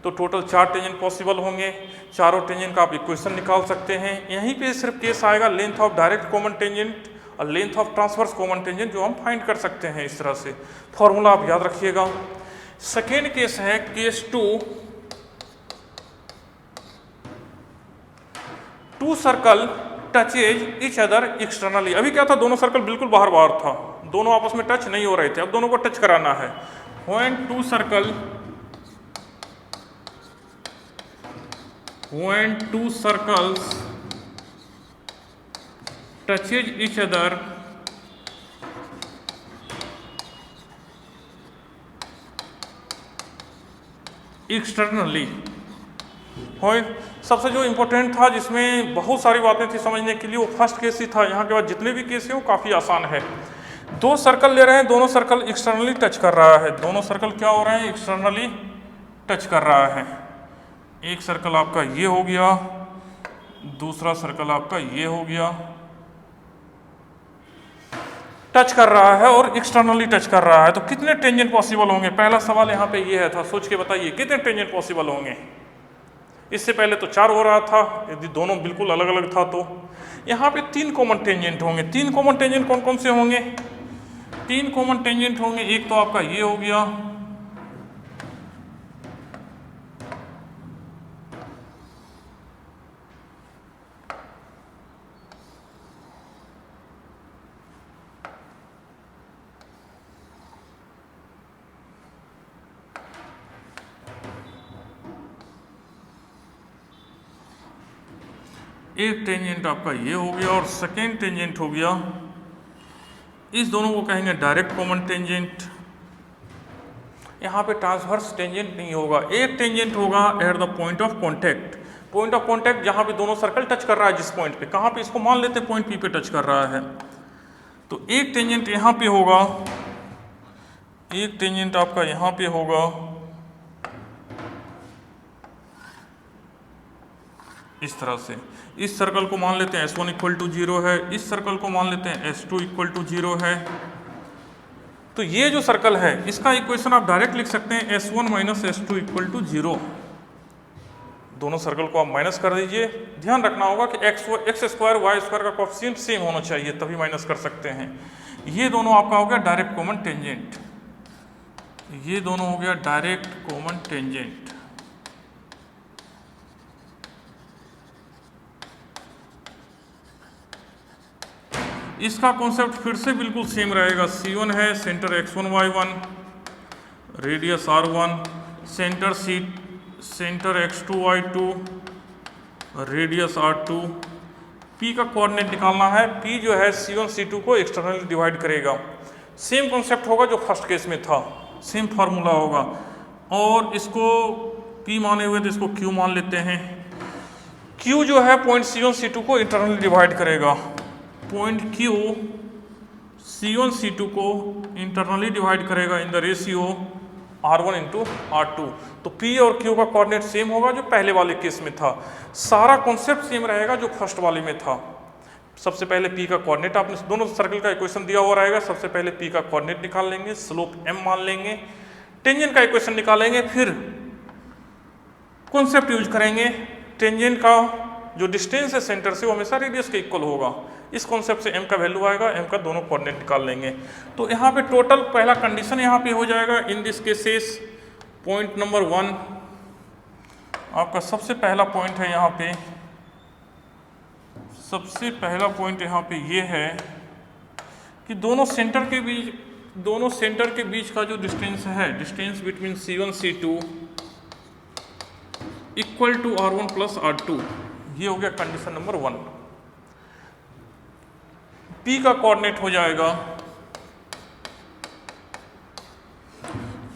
तो total 4 tangent possible होंगे। चारों टेंजेंट का आप इक्वेशन निकाल सकते हैं। यहीं पे सिर्फ केस आएगा length of direct common tangent और length of transverse common tangent, जो हम फाइंड कर सकते हैं इस तरह से। फॉर्मूला आप याद रखिएगा। सेकेंड केस है case 2 circle touches each other externally. अभी क्या था, दोनों सर्कल बिल्कुल बाहर बाहर था, दोनों आपस में टच नहीं हो रहे थे, अब दोनों को टच कराना है। When two circles touches each other externally, सबसे जो इम्पोर्टेंट था जिसमें बहुत सारी बातें थी समझने के लिए, वो फर्स्ट केस ही था। यहाँ के बाद जितने भी केस हैं वो काफ़ी आसान है। 2 सर्कल ले रहे हैं, दोनों सर्कल एक्सटर्नली टच कर रहा है। दोनों सर्कल क्या हो रहे हैं, एक्सटर्नली टच कर रहा है। एक सर्कल आपका ये हो गया, दूसरा सर्कल आपका ये हो गया, टच कर रहा है और एक्सटर्नली टच कर रहा है। तो कितने टेंजेंट पॉसिबल होंगे, पहला सवाल यहाँ पे ये है था, सोच के बताइए कितने टेंजेंट पॉसिबल होंगे। इससे पहले तो 4 हो रहा था, यदि दोनों बिल्कुल अलग अलग था तो यहाँ पे 3 कॉमन टेंजेंट होंगे। 3 कॉमन टेंजेंट कौन कौन से होंगे, 3 कॉमन टेंजेंट होंगे। एक तो आपका ये हो गया, एक टेंजेंट आपका ये हो गया और सेकेंड टेंजेंट हो गया, इस दोनों को कहेंगे डायरेक्ट कॉमन टेंजेंट। यहाँ पे ट्रांसवर्स टेंजेंट नहीं होगा। एक टेंजेंट होगा at the point of contact, point of contact जहाँ पे दोनों सर्कल टच कर रहा है, जिस पॉइंट पे, कहाँ पे, इसको मान लेते हैं पॉइंट पी पे टच कर रहा है। तो एक टेंजेंट यहाँ पे होगा, एक टेंजेंट आपका यहाँ पे होगा, इस तरह से। इस सर्कल को मान लेते हैं S1 इक्वल टू 0 है, इस सर्कल को मान लेते हैं S2 इक्वल टू 0 है। तो ये जो सर्कल है इसका इक्वेशन आप डायरेक्ट लिख सकते हैं S1 minus S2 equal to 0। दोनों सर्कल को आप माइनस कर दीजिए। ध्यान रखना होगा कि एक्स स्क्वायर वाई स्क्वायर का कोएफिशिएंट सेम होना चाहिए, तभी माइनस कर सकते हैं। ये दोनों आपका हो गया डायरेक्ट कॉमन टेंजेंट, ये दोनों हो गया डायरेक्ट कॉमन टेंजेंट। इसका कॉन्सेप्ट फिर से बिल्कुल सेम रहेगा। C1 है, centre x1 y1, radius r1, centre x2 y2, radius r2। P का कोऑर्डिनेट निकालना है। P जो है C1 C2 को एक्सटर्नली डिवाइड करेगा। सेम कॉन्सेप्ट होगा जो फर्स्ट केस में था, सेम फार्मूला होगा। और इसको P माने हुए तो इसको Q मान लेते हैं। Q जो है पॉइंट C1 C2 को इंटरनली डिवाइड करेगा। पॉइंट Q C1 C2 को इंटरनली डिवाइड करेगा in the ratio R1 into R2। तो P और Q का कोऑर्डिनेट सेम होगा जो पहले वाले केस में था। सारा कॉन्सेप्ट सेम रहेगा जो फर्स्ट वाले में था। सबसे पहले P का कोऑर्डिनेट, आपने दोनों सर्कल का इक्वेशन दिया हुआ रहेगा। सबसे पहले P का कोऑर्डिनेट निकाल लेंगे, स्लोप m मान लेंगे, टेंजेंट का इक्वेशन निकालेंगे, फिर कॉन्सेप्ट यूज करेंगे। टेंजेंट का जो डिस्टेंस है सेंटर से वो हमेशा रेडियस के इक्वल होगा। इस कॉन्सेप्ट से m का वैल्यू आएगा, m का दोनों कोऑर्डिनेट निकाल लेंगे। तो यहाँ पे टोटल पहला कंडीशन यहाँ पे हो जाएगा। In this cases point number 1 आपका सबसे पहला पॉइंट है। यहाँ पे सबसे पहला पॉइंट यहाँ पे ये है कि दोनों सेंटर के बीच का जो डिस्टेंस है, distance between C1 C2 equal to R1 plus R2। ये हो गया कंडीशन नंबर 1। P का कोऑर्डिनेट हो जाएगा,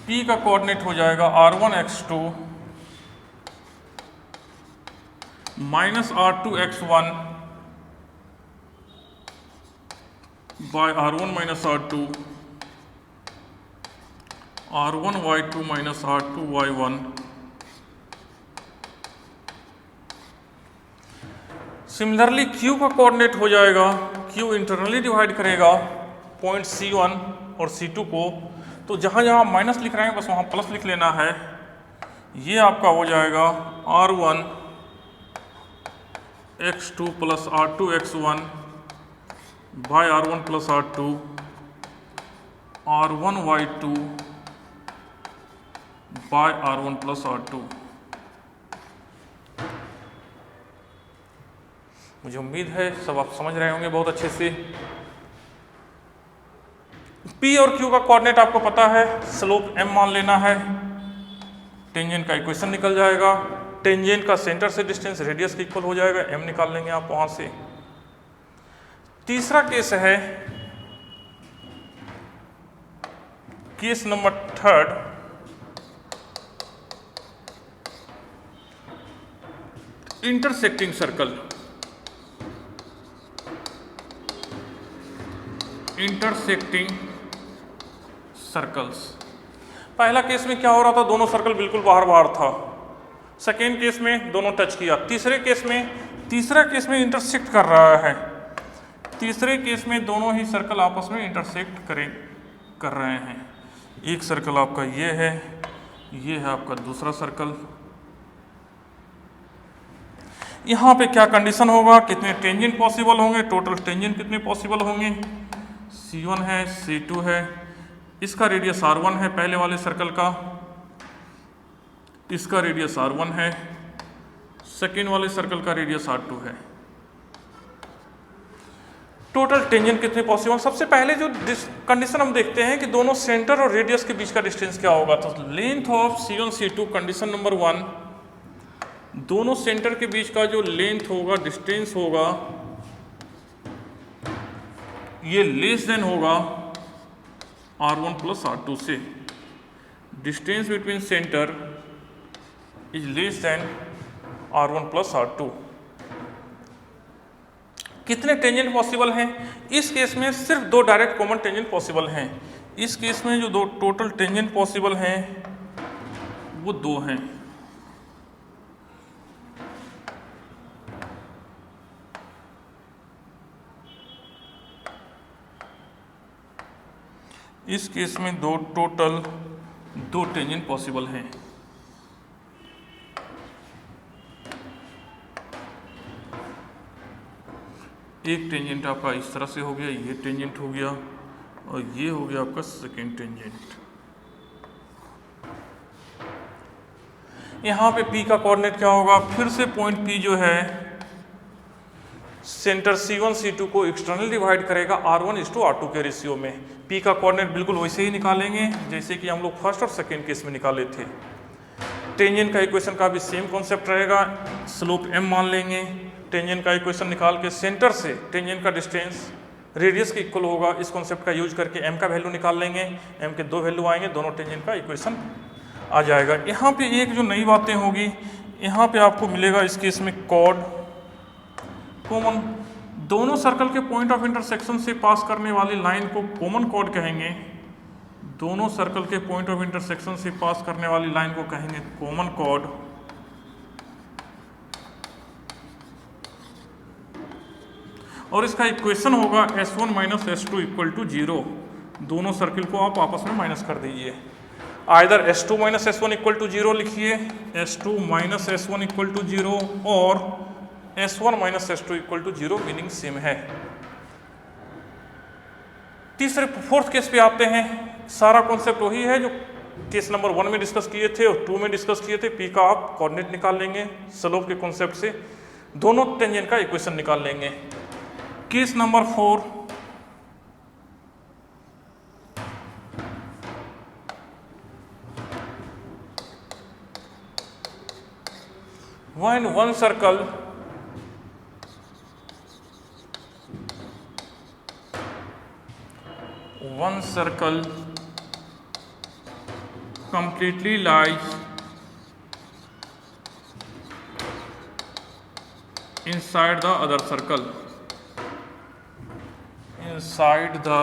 P का कोऑर्डिनेट हो जाएगा R1 x2 minus R2 x1 by R1 minus R2, R1 y2 minus R2 y1। Similarly Q का कोऑर्डिनेट हो जाएगा, Q इंटरनली डिवाइड करेगा पॉइंट C1 और C2 को। तो जहाँ जहाँ माइनस लिख रहे हैं बस वहाँ प्लस लिख लेना है। ये आपका हो जाएगा R1 x2 plus R2 x1 by R1 plus R2 R1 y2 by R1 plus R2। मुझे उम्मीद है सब आप समझ रहे होंगे बहुत अच्छे से। P और Q का कोऑर्डिनेट आपको पता है, स्लोप m मान लेना है, टेंजेंट का इक्वेशन निकल जाएगा, टेंजेंट का सेंटर से डिस्टेंस रेडियस के इक्वल हो जाएगा, m निकाल लेंगे आप वहां से। तीसरा केस है case number 3, intersecting circle. Intersecting circles. पहला केस में क्या हो रहा था, दोनों सर्कल बिल्कुल बाहर बाहर था। सेकेंड केस में दोनों टच किया। तीसरा केस में इंटरसेक्ट कर रहा है। तीसरे केस में दोनों ही सर्कल आपस में इंटरसेक्ट कर रहे हैं। एक सर्कल आपका ये है आपका दूसरा सर्कल। यहाँ पे क्या कंडीशन होगा, कितने टेंजेंट पॉसिबल होंगे, टोटल टेंजेंट कितने पॉसिबल होंगे, C1 है, C2 है, इसका रेडियस R1 है पहले वाले सर्कल का, इसका रेडियस R1 है, सेकेंड वाले सर्कल का रेडियस R2 है। टोटल टेंजेंट कितने पॉसिबल। सबसे पहले जो कंडीशन हम देखते हैं कि दोनों सेंटर और रेडियस के बीच का डिस्टेंस क्या होगा। तो length of C1 C2 condition number 1, दोनों सेंटर के बीच का जो लेंथ होगा, डिस्टेंस होगा, ये लेस देन होगा R1 प्लस R2 से। Distance between centre is less than R1 plus R2। कितने टेंजेंट पॉसिबल हैं, इस केस में सिर्फ दो डायरेक्ट कॉमन टेंजेंट पॉसिबल हैं। इस केस में जो दो टोटल टेंजेंट पॉसिबल हैं वो दो हैं। इस केस में टोटल दो टेंजेंट पॉसिबल हैं। एक टेंजेंट आपका इस तरह से हो गया, ये टेंजेंट हो गया, और ये हो गया आपका सेकेंड टेंजेंट। यहाँ पे P का कोऑर्डिनेट क्या होगा, फिर से पॉइंट P जो है सेंटर C1 C2 को एक्सटर्नल डिवाइड करेगा R1:R2 के रेशियो में। P का कोऑर्डिनेट बिल्कुल वैसे ही निकालेंगे जैसे कि हम लोग फर्स्ट और सेकेंड केस में निकाले थे। टेंजेंट का इक्वेशन का भी सेम कॉन्सेप्ट रहेगा, स्लोप m मान लेंगे, टेंजेंट का इक्वेशन निकाल के सेंटर से टेंजेंट का डिस्टेंस रेडियस के इक्वल होगा। इस कॉन्सेप्ट का यूज करके m का वैल्यू निकाल लेंगे, m के दो वैल्यू आएंगे, दोनों टेंजेंट का इक्वेशन आ जाएगा। यहाँ पे एक जो नई बातें होगी, यहाँ पे आपको मिलेगा इस केस में कॉर्ड कॉमन। दोनों सर्कल के पॉइंट ऑफ इंटरसेक्शन से पास करने वाली लाइन को कॉमन कॉर्ड कहेंगे। दोनों सर्कल के पॉइंट ऑफ इंटरसेक्शन से पास करने वाली लाइन को कहेंगे कॉमन कॉर्ड। और इसका इक्वेशन होगा S1 minus S2 equal to 0। दोनों सर्किल को आप आपस में माइनस कर दीजिए। Either S2 minus S1 equal to 0 लिखिए, S2 minus S1 equal to 0, और S1 minus S2 equal to 0, meaning same है। फोर्थ केस पे आते हैं। सारा कॉन्सेप्ट वही है जो केस नंबर 1 में डिस्कस किए थे और 2 में डिस्कस किए थे। P का आप कोऑर्डिनेट निकाल लेंगे, स्लोप के कॉन्सेप्ट से दोनों टेंजेंट का इक्वेशन निकाल लेंगे। Case number 4, when one circle completely lies inside the other circle, inside the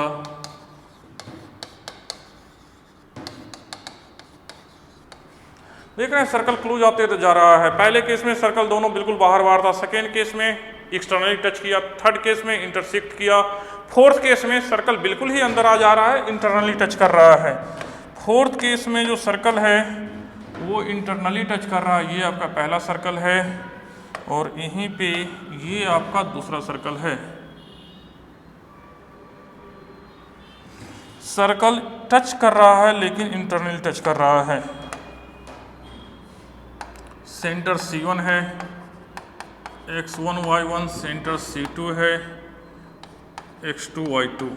देख रहे हैं सर्कल क्लोज आते तो जा रहा है। पहले केस में सर्कल दोनों बिल्कुल बाहर बाहर था, सेकेंड केस में एक्सटर्नली टच किया, थर्ड केस में इंटरसेक्ट किया, फोर्थ केस में सर्कल बिल्कुल ही अंदर आ जा रहा है, इंटरनली टच कर रहा है। फोर्थ केस में जो सर्कल है वो इंटरनली टच कर रहा है, ये आपका पहला सर्कल है और यहीं पे ये आपका दूसरा सर्कल है। सर्कल टच कर रहा है लेकिन इंटरनली टच कर रहा है। सेंटर C1 है, X1 Y1, सेंटर C2 है, X2 Y2।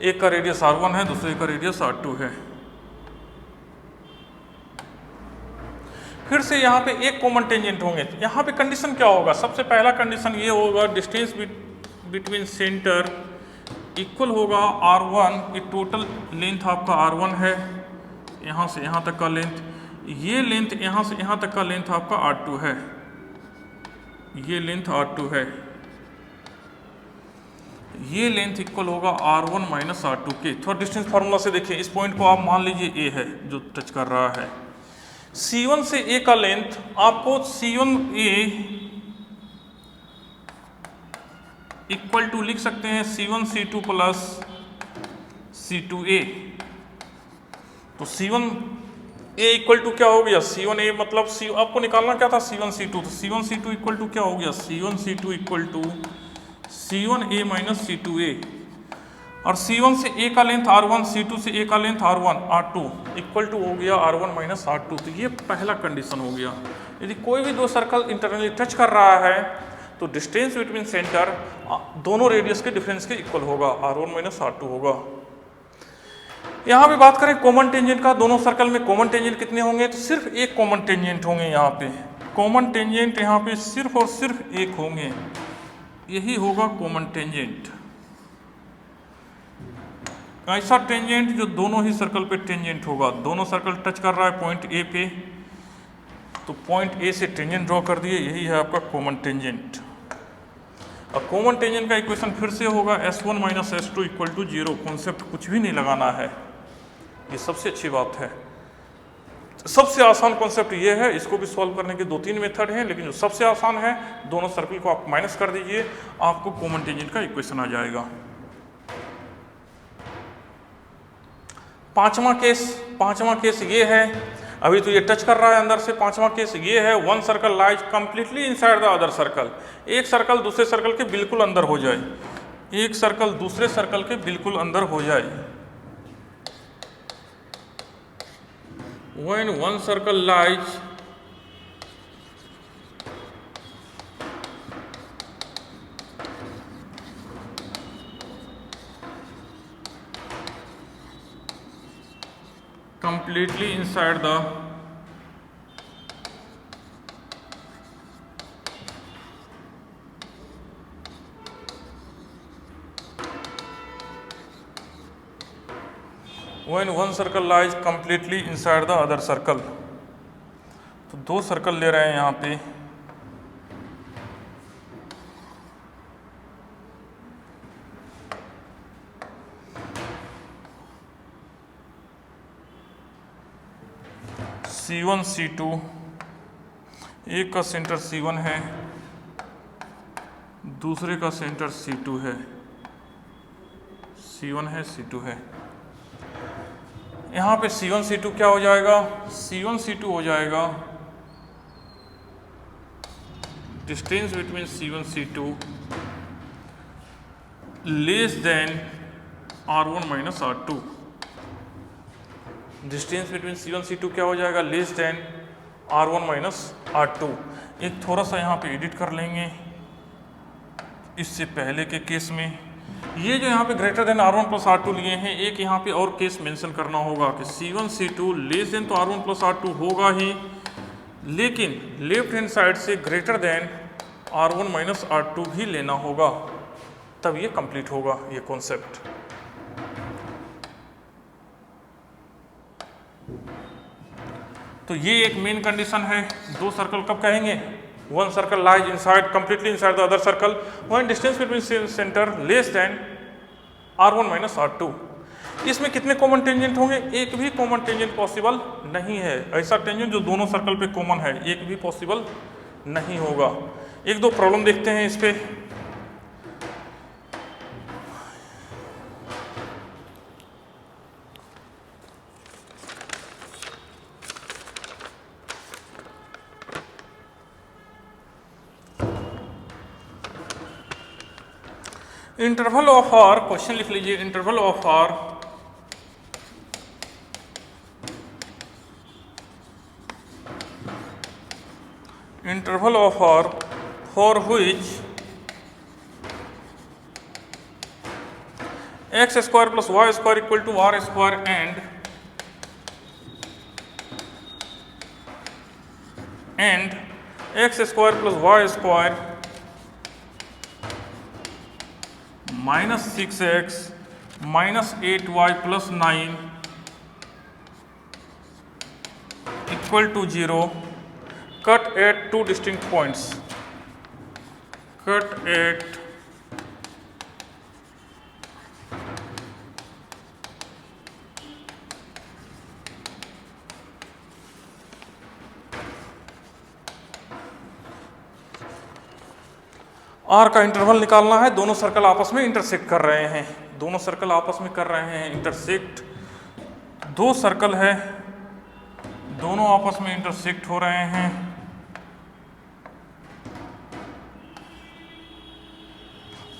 एक का रेडियस R1 है, दूसरे का रेडियस R2 है। फिर से यहाँ पे एक कॉमन टेंजेंट होंगे। यहाँ पे कंडीशन क्या होगा? सबसे पहला कंडीशन ये होगा, डिस्टेंस बिटवीन सेंटर इक्वल होगा R1 की टोटल लेंथ आपका R1 है, यहाँ से यहाँ तक का लेंथ, ये लेंथ यहाँ से यहाँ तक का लेंथ आपका R2 है, ये लेंथ R2 है, ये लेंथ इक्वल होगा R1 माइनस R2 के। थोड़ा डिस्टेंस फार्मूला से देखिए, इस पॉइंट को आप मान लीजिए A है जो टच कर रहा है। C1 से A का लेंथ आपको C1A इक्वल टू लिख सकते हैं C1C2 प्लस C2A। तो C1A इक्वल टू क्या हो गया? C1A मतलब आपको निकालना क्या था? C1C2। तो C1C2 इक्वल टू क्या हो गया? C1C2 equal to C1A minus C2A। और C1 से A का लेंथ R1, C2 से A का लेंथ R2 इक्वल टू हो गया R1 माइनस R2। तो ये पहला कंडीशन हो गया। यदि कोई भी दो सर्कल इंटरनली टच कर रहा है तो डिस्टेंस बिटवीन सेंटर दोनों रेडियस के डिफरेंस के इक्वल होगा, R1 माइनस R2 होगा। यहाँ पे बात करें कॉमन टेंजेंट का, दोनों सर्कल में कॉमन टेंजेंट कितने होंगे? तो सिर्फ एक कॉमन टेंजेंट होंगे। यहाँ पे कॉमन टेंजेंट यहाँ पे सिर्फ और सिर्फ एक होंगे, यही होगा कॉमन टेंजेंट। ऐसा टेंजेंट जो दोनों ही सर्कल पे टेंजेंट होगा। दोनों सर्कल टच कर रहा है पॉइंट ए पे, तो पॉइंट ए से टेंजेंट ड्रॉ कर दिए, यही है आपका कॉमन टेंजेंट। अब कॉमन टेंजेंट का इक्वेशन फिर से होगा S1 minus S2 equal to 0। Concept कुछ भी नहीं लगाना है, ये सबसे अच्छी बात है। सबसे आसान कॉन्सेप्ट ये है, इसको भी सॉल्व करने के 2-3 मेथड हैं, लेकिन जो सबसे आसान है, दोनों सर्कल को आप माइनस कर दीजिए, आपको कॉमन टेंजेंट का इक्वेशन आ जाएगा। पांचवा केस ये है, अभी तो ये टच कर रहा है अंदर से। पांचवा केस ये है, one circle lies completely inside the other circle. एक सर्कल दूसरे सर्कल के बिल्कुल अंदर हो जाए, एक सर्कल दूसरे सर्कल के बिल्कुल अंदर हो जाए। When one circle lies completely inside the when one circle lies completely inside the other circle। तो दो सर्कल ले रहे हैं यहाँ पे, C1 C2, एक का सेंटर C1 है, दूसरे का सेंटर C2 है, C1 है C2 है। यहाँ पे C1 C2 क्या हो जाएगा? C1 C2 हो जाएगा distance between C1 C2 less than R1 minus R2। Distance between C1 C2 क्या हो जाएगा? Less than R1 minus R2। एक थोड़ा सा यहाँ पे एडिट कर लेंगे, इससे पहले के केस में ये जो यहाँ पे greater than R1 plus R2 लिए हैं, एक यहाँ पे और केस मेंशन करना होगा कि C1 C2 लेस देन तो R1 प्लस R2 होगा ही, लेकिन लेफ्ट हैंड साइड से greater than R1 minus R2 भी लेना होगा, तब ये कंप्लीट होगा ये कॉन्सेप्ट। तो ये एक मेन कंडीशन है। दो सर्कल कब कहेंगे? One circle lies inside completely inside the other circle when distance between center less then R1 minus R2। इसमें कितने कॉमन टेंजेंट होंगे? एक भी कॉमन टेंजेंट पॉसिबल नहीं है। ऐसा टेंजेंट जो दोनों सर्कल पे कॉमन है, एक भी पॉसिबल नहीं होगा। एक दो प्रॉब्लम देखते हैं इस पे। इंटरवल ऑफ आर, क्वेश्चन लिख लीजिए, interval of r interval of r for which x square plus y square equal to r square and x square plus y square minus 6x minus 8y plus 9 equal to 0, cut at two distinct points. Cut at r का interval निकालना है। दोनों circle आपस में intersect कर रहे हैं, दोनों सर्कल आपस में कर रहे हैं इंटरसेक्ट। दो सर्कल है, दोनों आपस में इंटरसेक्ट हो रहे हैं।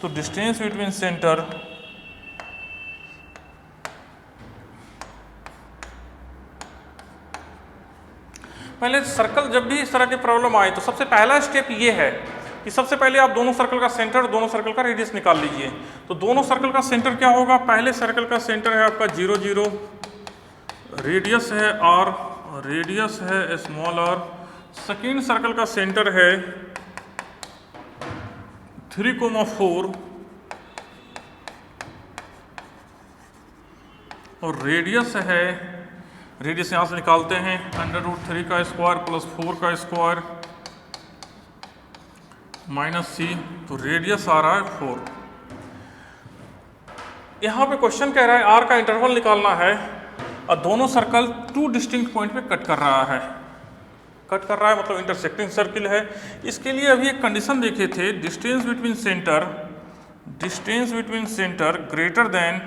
तो डिस्टेंस बिटवीन सेंटर पहले सर्कल, जब भी इस तरह की प्रॉब्लम आए तो सबसे पहला स्टेप ये है कि सबसे पहले आप दोनों सर्कल का सेंटर और दोनों सर्कल का रेडियस निकाल लीजिए। तो दोनों सर्कल का सेंटर क्या होगा, पहले सर्कल का सेंटर है आपका 0 0, रेडियस है r, रेडियस है स्मॉल r। सेकेंड सर्कल का सेंटर है 3,4 और रेडियस है, रेडियस यहाँ से निकालते हैं √3 का स्क्वायर प्लस 4 का स्क्वायर माइनस c, तो रेडियस आ रहा है 4। यहाँ पे क्वेश्चन कह रहा है r का इंटरवल निकालना है और दोनों सर्कल टू डिस्टिंक्ट पॉइंट पे कट कर रहा है। कट कर रहा है मतलब इंटरसेक्टिंग सर्किल है। इसके लिए अभी एक कंडीशन देखे थे, distance between centre greater than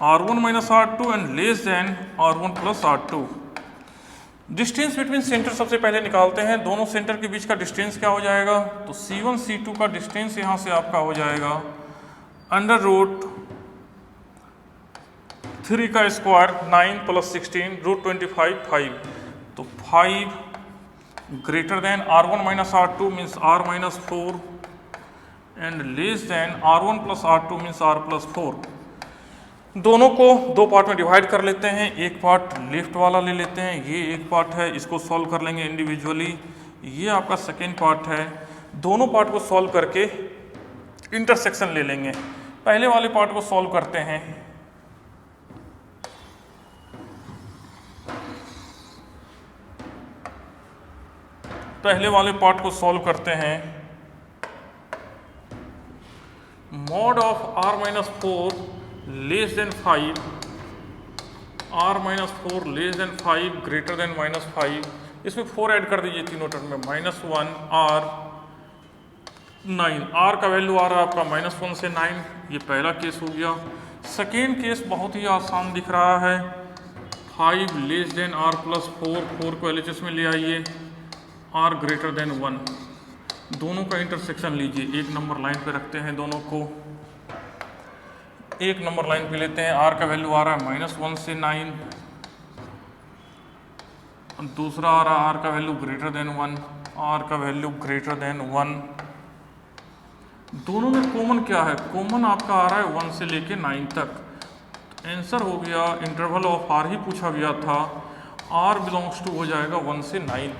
r1 minus r2 and less than r1 plus r2। Distance between centre सबसे पहले निकालते हैं। दोनों सेंटर के बीच का डिस्टेंस क्या हो जाएगा, तो c1 c2 का डिस्टेंस यहाँ से आपका हो जाएगा √3 का स्क्वायर 9 प्लस 16 √25 5। तो 5 greater than r1 minus r2 means r minus 4 and less than r1 plus r2 means r plus 4। दोनों को दो पार्ट में डिवाइड कर लेते हैं। एक पार्ट लेफ्ट वाला ले लेते हैं, ये एक पार्ट है, इसको सॉल्व कर लेंगे इंडिविजुअली। ये आपका सेकेंड पार्ट है। दोनों पार्ट को सॉल्व करके इंटरसेक्शन ले लेंगे। पहले वाले पार्ट को सॉल्व करते हैं। पहले वाले पार्ट को सॉल्व करते हैं। Mod of r minus 4 less than 5, r minus 4 less than 5 greater than minus 5। इसमें 4 ऐड कर दीजिए तीनों टर्म में, -1 r 9। r का वैल्यू आ रहा है आपका -1 से 9। ये पहला केस हो गया। सेकेंड केस बहुत ही आसान दिख रहा है। 5 लेस देन r प्लस 4 को LHS में ले आइए, r ग्रेटर देन 1। दोनों का इंटरसेक्शन लीजिए, एक नंबर लाइन पे रखते हैं दोनों को। एक नंबर लाइन पे लेते हैं। r का वैल्यू आ रहा है -1 से 9, दूसरा आ रहा है r का वैल्यू ग्रेटर देन 1, r का वैल्यू ग्रेटर देन 1। दोनों में कॉमन क्या है, कॉमन आपका आ रहा है 1 से लेके 9 तक। तो आंसर हो गया, इंटरवल ऑफ r ही पूछा गया था, r बिलोंग्स टू हो जाएगा 1 से 9।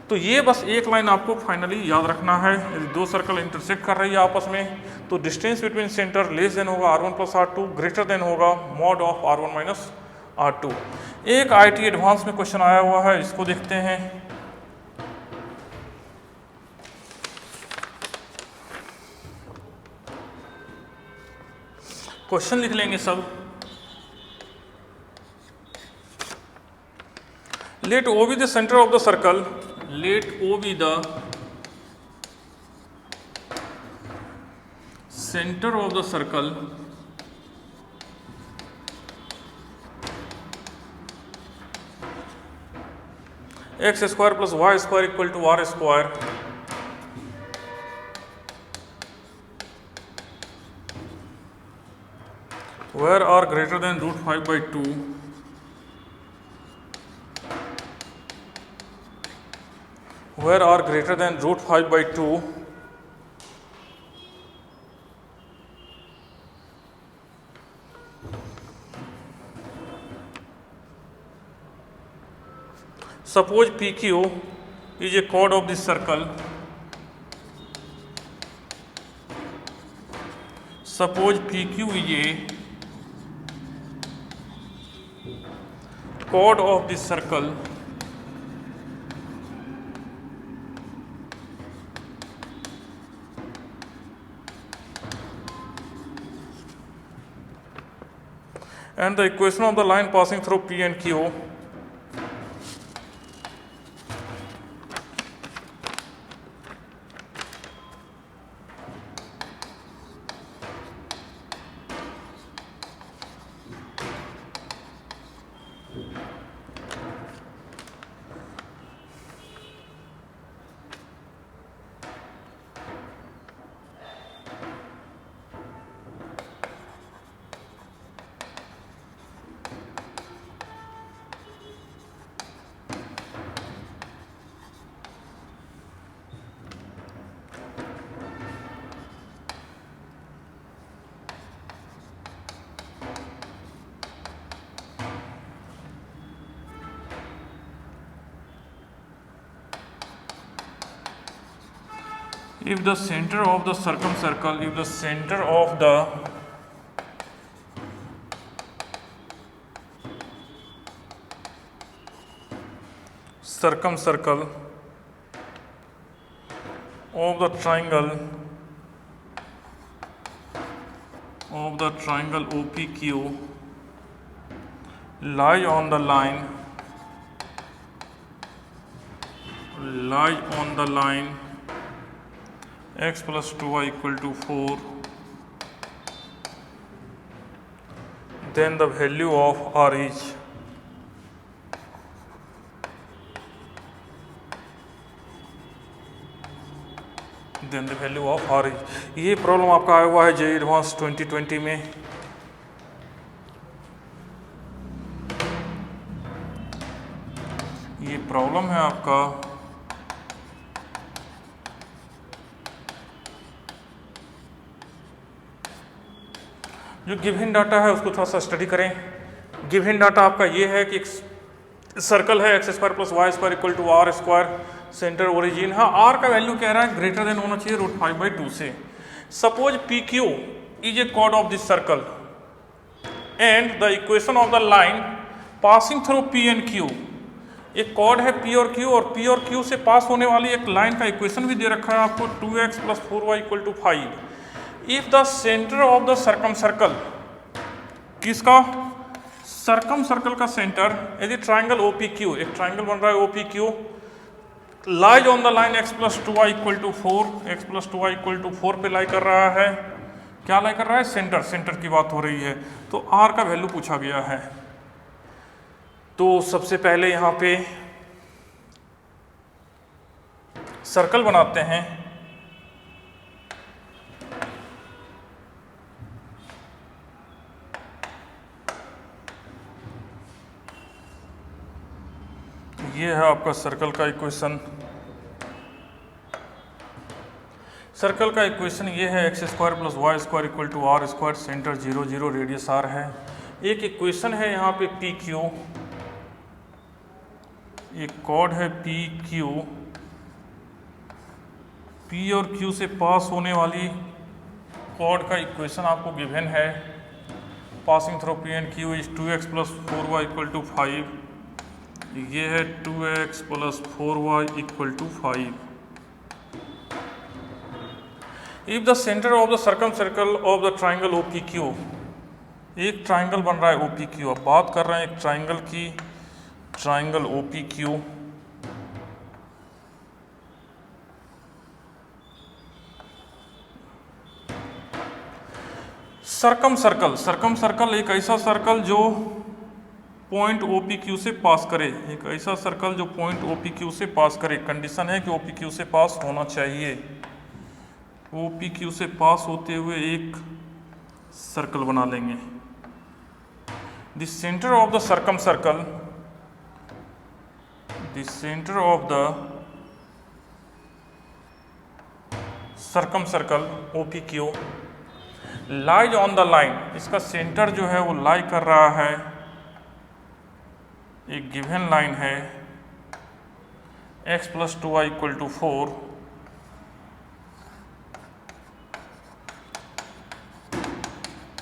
तो ये बस एक लाइन आपको फाइनली याद रखना है। यदि दो सर्कल इंटरसेक्ट कर रही है आपस में तो distance between center less than होगा r1 plus r2, greater than होगा mod of r1 minus r2। एक IIT एडवांस में क्वेश्चन आया हुआ है, इसको देखते हैं। क्वेश्चन लिख लेंगे सब। Let O be the center of the circle, let O be the center of the circle x square plus y square equal to r square where r greater than √5/2 where r greater than √5/2 suppose PQ is a chord of this circle. Suppose PQ is a chord of this circle and the equation of the line passing through P and Q if the center of the circumcircle of the triangle OPQ lies on the line x plus 2y equal to 4, then the value of r is ये problem आपका आया हुआ है JEE advance 2020 में। ये problem है आपका जो गिवन डाटा है उसको थोड़ा सा स्टडी करें। गिवन डाटा आपका ये है कि एक सर्कल है x² + y² equal to r², centre origin. हाँ, r का वैल्यू कह रहा है ग्रेटर देन होना चाहिए √5/2 से। Suppose PQ is a chord of this circle and the equation of the line passing through P and Q, एक कॉर्ड है P और Q और P और Q से पास होने वाली एक लाइन का इक्वेशन भी दे रखा है आपको 2x + 4y equal to 5। If the center of the circumcircle, किसका? सर्कमसर्कल का सेंटर यदि ट्राइंगल OPQ, एक ट्राइंगल बन रहा है OPQ, lies on the line x + 2y equal to 4, x + 2y equal to 4 पे लाई कर रहा है। क्या लाई कर रहा है? सेंटर की बात हो रही है। तो r का वैल्यू पूछा गया है। तो सबसे पहले यहाँ पे सर्कल बनाते हैं। ये है आपका सर्कल का इक्वेशन। सर्कल का इक्वेशन ये है x² + y² equal to r², centre 0 0, radius r है। एक इक्वेशन है यहाँ पे PQ, एक कॉर्ड है PQ, P और Q से पास होने वाली कॉर्ड का इक्वेशन आपको गिवन है। Passing through P and Q is 2x + 4y equal to 5। ये है 2x + 4y equal to 5। If the center of the circumcircle of the triangle OPQ, एक ट्राइंगल बन रहा है OPQ। अब बात कर रहे हैं एक ट्राइंगल की, ट्राइंगल OPQ। सर्कमसर्कल एक ऐसा सर्कल जो पॉइंट OPQ से पास करे, एक ऐसा सर्कल जो पॉइंट OPQ से पास करे। कंडीशन है कि OPQ से पास होना चाहिए। OPQ से पास होते हुए एक सर्कल बना लेंगे। the center of the circumcircle, the center of the circumcircle OPQ lies on the line, इसका सेंटर जो है वो लाई कर रहा है, एक गिवन लाइन है x + 2y = 4,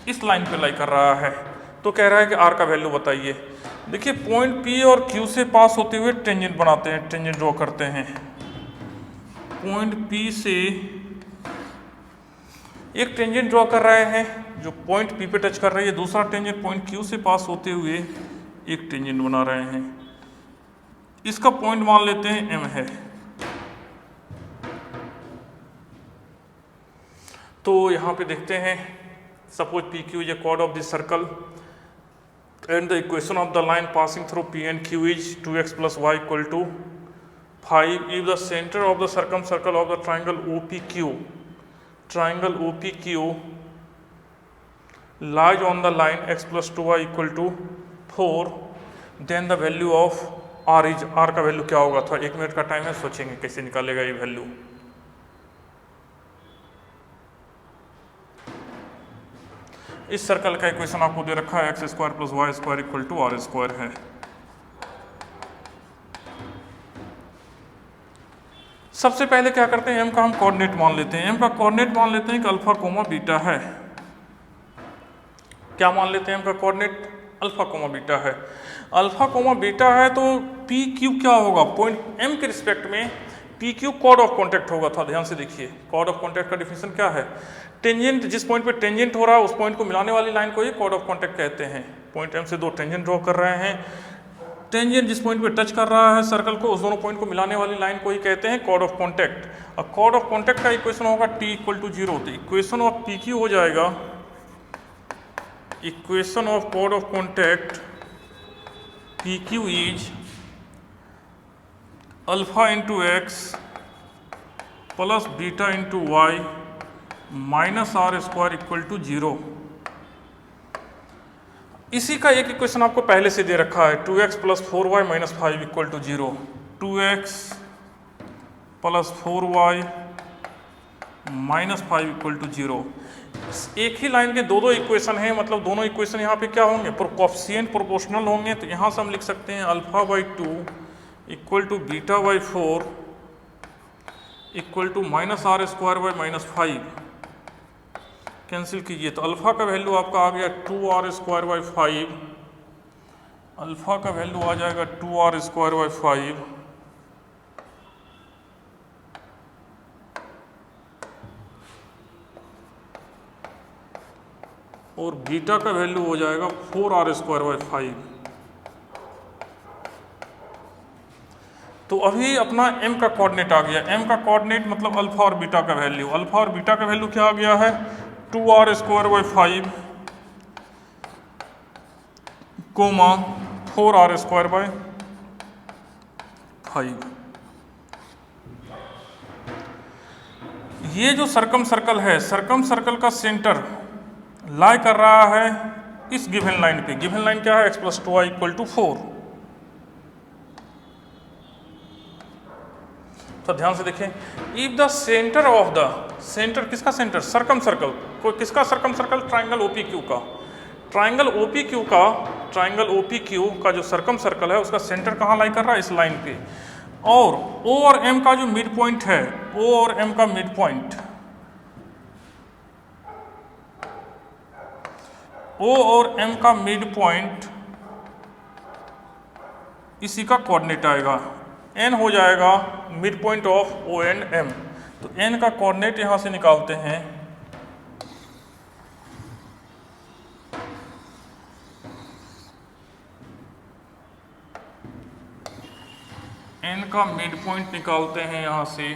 इस लाइन पे लाई कर रहा है। तो कह रहा है कि r का वैल्यू बताइए। देखिए पॉइंट P और Q से पास होते हुए टेंजेंट बनाते हैं, टेंजेंट ड्रॉ करते हैं। पॉइंट P से एक टेंजेंट ड्रॉ कर रहे हैं जो पॉइंट P पे टच कर रही है, दूसरा टेंजेंट पॉइंट Q से पास होते हुए एक टेंजेंट बना रहे हैं। इसका पॉइंट मान लेते हैं M है। तो यहां पे देखते हैं, suppose PQ is a chord of this circle and the equation of the line passing through P and Q is 2x + y = 5 if the center of the circumcircle of the triangle OPQ lies on the line x + 2y = 4, then the value of r is, r का value क्या होगा? थोड़ा 1 minute का time है, सोचेंगे कैसे निकालेगा ये वैल्यू। इस सर्कल का इक्वेशन आपको दे रखा है x² + y² = r² है। सबसे पहले क्या करते हैं, m का हम कोऑर्डिनेट मान लेते हैं। m का कोऑर्डिनेट मान लेते हैं कि अल्फा, बीटा है। क्या मान लेते हैं m का कोऑर्डिनेट? अल्फा, बीटा है। अल्फा, बीटा है तो पी क्यू क्या होगा? पॉइंट m के रिस्पेक्ट में P Q chord of contact होगा। था ध्यान से देखिए, कॉर्ड ऑफ कॉन्टैक्ट का डिफिनेशन क्या है? टेंजेंट, जिस पॉइंट पे टेंजेंट हो रहा है उस पॉइंट को मिलाने वाली लाइन को ही कॉर्ड ऑफ कॉन्टैक्ट कहते हैं। पॉइंट m से दो टेंजेंट ड्रॉ कर रहे हैं, टेंजेंट जिस पॉइंट पे टच कर रहा है सर्कल को, उस दोनों पॉइंट को मिलाने वाली लाइन को ही कहते हैं कॉर्ड ऑफ कॉन्टैक्ट। और कॉर्ड ऑफ कॉन्टैक्ट का इक्वेशन होगा t = 0। तो इक्वेशन ऑफ पी क्यू हो जाएगा, equation of chord of contact P Q is alpha × x + beta × y -r² = 0। इसी का एक इक्वेशन आपको पहले से दे रखा है, 2x + 4y - 5 = 0। 2x + 4y - 5 = 0। एक ही लाइन के दो इक्वेशन हैं, मतलब दोनों इक्वेशन यहाँ पे क्या होंगे? कोएफिशिएंट प्रोपोर्शनल होंगे। तो यहाँ से हम लिख सकते हैं α/2 = β/4 = -r² - 5। कैंसिल कीजिए तो अल्फा का वैल्यू आपका आ गया 2r² / 5। अल्फा का वैल्यू आ जाएगा 2r² / 5 और बीटा का वैल्यू हो जाएगा 4r² / 5। तो अभी अपना m का कोऑर्डिनेट आ गया। m का कोऑर्डिनेट मतलब अल्फा और बीटा का वैल्यू। अल्फा और बीटा का वैल्यू क्या आ गया है? 2r² / 5 4r² / 5। ये जो सर्कम सर्कल है, सर्कम सर्कल का सेंटर लाई कर रहा है इस गिवन लाइन पे। गिवन लाइन क्या है? x + 2y = 4। तो ध्यान से देखें, if the center of the, centre किसका सेंटर? Circum circle. कोई किसका सर्कम सर्कल? ट्राइंगल OPQ का। ट्राइंगल OPQ का जो सर्कम सर्कल है उसका सेंटर कहाँ लाई कर रहा है? इस लाइन पे। और O और M का जो मिड पॉइंट है, O और M का मिड पॉइंट, O और M का मिड पॉइंट इसी का कोऑर्डिनेट आएगा। N हो जाएगा mid point of O and M। तो N का कोऑर्डिनेट यहां से निकालते हैं, N का मिड पॉइंट निकालते हैं यहां से।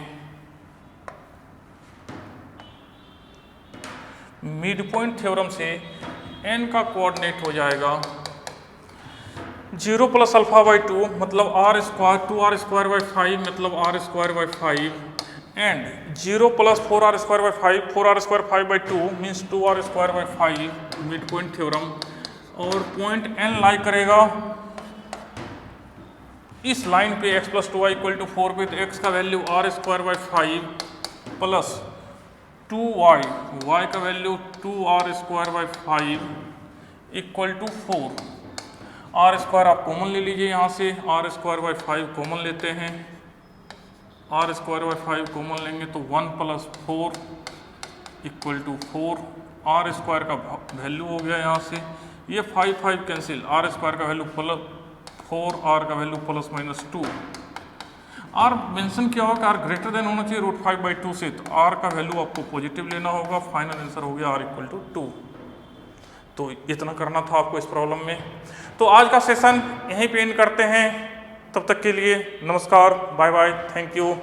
मिड पॉइंट थ्योरम से N का कोऑर्डिनेट हो जाएगा 0 + α/2 मतलब r² 2r² / 5 मतलब r² / 5 and 0 + 4r² / 5 4r² / 5/2 means 2r² / 5 mid point theorem. और पॉइंट n लाई करेगा इस लाइन पे x plus 2y equal to 4 पे, तो x का value r square by 5 plus 2y, y का value 2r square by 5 equal to 4। R square आप common ले लीजिए यहाँ से, आर स्क्वायर बाई 5 कॉमन लेते हैं, आर स्क्वायर बाई 5 कॉमन लेंगे तो 1 plus 4 equal to 4। R square का वैल्यू हो गया यहाँ से, ये 5 5 कैंसिल, आर स्क्वायर का वैल्यू प्लस 4, आर का value plus minus 2। R mention किया होगा कि आर ग्रेटर देन होना चाहिए √5/2 से, तो आर का वैल्यू आपको पॉजिटिव लेना होगा। फाइनल आंसर हो गया आर इक्वल टू 2। तो इतना करना था आपको इस प्रॉब्लम में। तो आज का सेशन यहीं पे एंड करते हैं। तब तक के लिए नमस्कार, बाय बाय, थैंक यू।